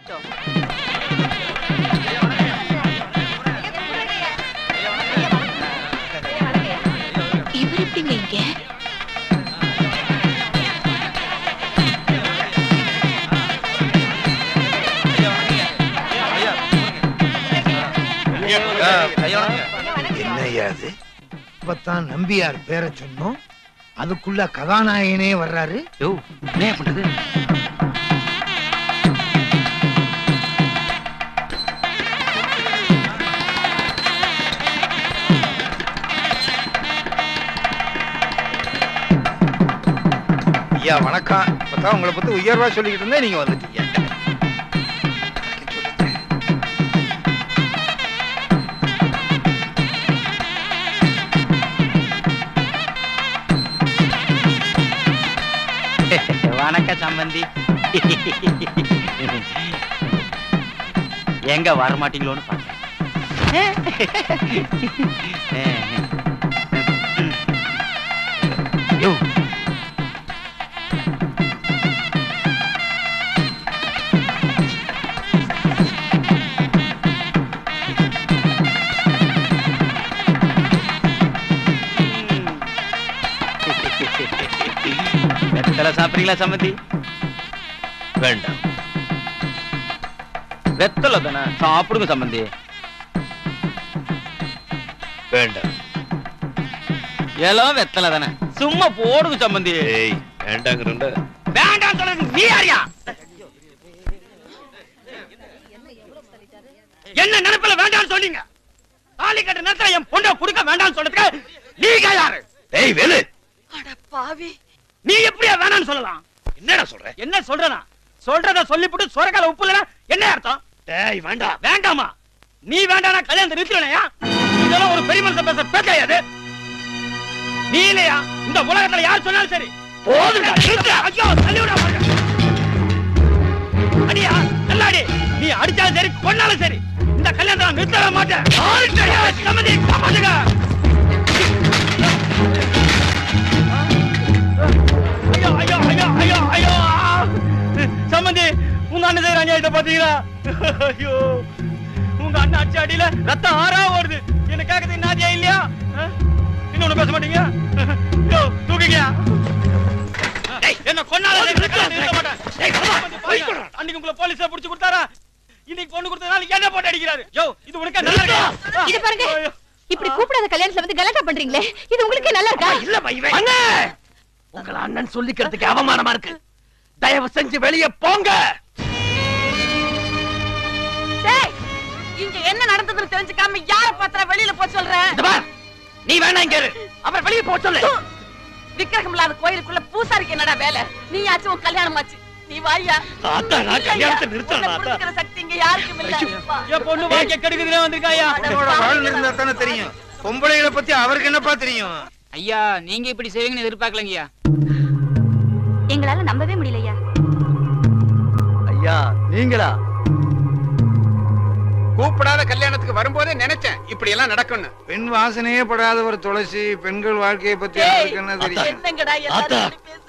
இவர் எப்படிங்க இங்க? என்னையா அது? இப்பதான் நம்பியார் பேரை சொன்னோம், அதுக்குள்ள கதாநாயகனே வர்றாரு. என்ன பண்றது? ஐயா வணக்கம். இப்பதான் உங்களை பத்தி உயர்வா சொல்லிக்கிட்டு இருந்தேன், நீங்க வந்துட்டீங்க. வணக்கம் சம்பந்தி. எங்க வரமாட்டீங்களோன்னு பாத்தேன். வெத்தலை சாப்பிடுறீங்களா சம்பந்தி? வேண்டாம். வெத்தலை தானே, சாப்பிடுங்க சம்பந்தி. வேண்டாம். எல்லாம் வெத்தலை தானே, சும்மா போடுங்க சம்பந்தி. வேண்டாங்கிறண்ட. வேண்டாம் சொல்றது நீ யாரியா? என்ன நினைப்பில வேண்டாம்னு சொன்னீங்க? தாலி கட்ட நேரத்துல என் பொண்ணை குடுக்க வேண்டாம்னு சொல்றதுக்கு நீங்க யாரு? டேய் வேலு, அட பாவி, நீ எப்படியா வேணாம்னு சொல்லலாம்? என்னடா சொல்ற? என்ன சொல்றனா? சொல்றத சொல்லிப்புட்டு சொரக்கால உப்பு இல்லனா என்ன அர்த்தம்? டேய் வேண்டாம். வேண்டாமா? நீ வேண்டானா கல்யாணத்தை நிறுத்திடுவேயா? இதெல்லாம் ஒரு பெரிய மனுஷன் பேச பேச்சாயாது. நீ இல்லையா இந்த உலகத்துல யார் சொன்னாலும் சரி. போதுடா நிறுத்து. ஐயோ தள்ளி விட மாட்டேன். அடியா நல்லாடி. நீ அடிச்சாலும் சரி கொன்னாலும் சரி இந்த கல்யாணத்தை நான் நிறுத்தவே மாட்டேன். சம்மதி காப்பாத்துங்க. ஐயோ ஐயோ ஐயோ ஐயோ ஐயோ சம்பந்தி, உங்க அண்ணன் செய்யற அநியாயத்தை பாத்தீங்களா? ஐயோ உங்க அண்ணன் அடிச்ச அடியில ரத்தம் ஆறா ஓடுது. என்ன கேக்குறது நாதியா இல்லையா? இன்னொன்னு பேச மாட்டீங்க? தூக்கிங்க. என்ன கொன்னால அன்னைக்கு உங்களை போலீஸா புடிச்சு கொடுத்தாரா? இன்னைக்கு பொண்ணு கொடுத்ததால என்ன போட்டு அடிக்கிறாரு? யோ இது உனக்கு நல்லா இருக்கா? இது பாருங்க, இப்படி கூப்பிடாத கல்யாணத்துல வந்து கலாட்டா பண்றீங்களே, இது உங்களுக்கு நல்லா இருக்கா? இல்ல பையன் அண்ணே, உங்க அண்ணன் சொல்லிக்கிறதுக்கு அவமானமா இருக்கு. தயவு செஞ்சு வெளியே போங்க. டேய், இங்க என்ன நடந்ததுன்னு தெரிஞ்சுக்காம யார பாத்தற வெளியில போ சொல்ற? நீ வேணா இங்க இரு, அவர் வெளியே போ சொல்லு. விக்கிரகம் இல்லாத கோயிலுக்குள்ள பூசாரிக்கு என்னடா வேலை? நீ ஆச்சு உன் கல்யாணம் ஆச்சு, நீ வாயா. ஆத்தா நான் கல்யாணத்தை நிறுத்தறேன் ஆத்தா. சக்தி இங்க யாருக்கும் இல்ல. என் பொண்ணு வாக்கே கெடுக்குதுனே வந்திருக்காயா. வாழ் இருந்தா தானே தெரியும். பொம்பளைகளை பத்தி அவருக்கு என்னப்பா தெரியும்? ஐயா நீங்க இப்படி செய்வீங்கன்னு எதிர்பார்க்கலங்கய்யா. எங்களால நம்பவே முடியலையா. ஐயா நீங்களா? கூப்பிடாத கல்யாணத்துக்கு வரும்போதே நினைச்சேன் இப்படி எல்லாம் நடக்கும்னு. பெண் வாசனையே படாத ஒரு துளசி பெண்கள் வாழ்க்கையை பத்தி அவருக்கு என்ன தெரியும்? என்னங்கடா எல்லாரும்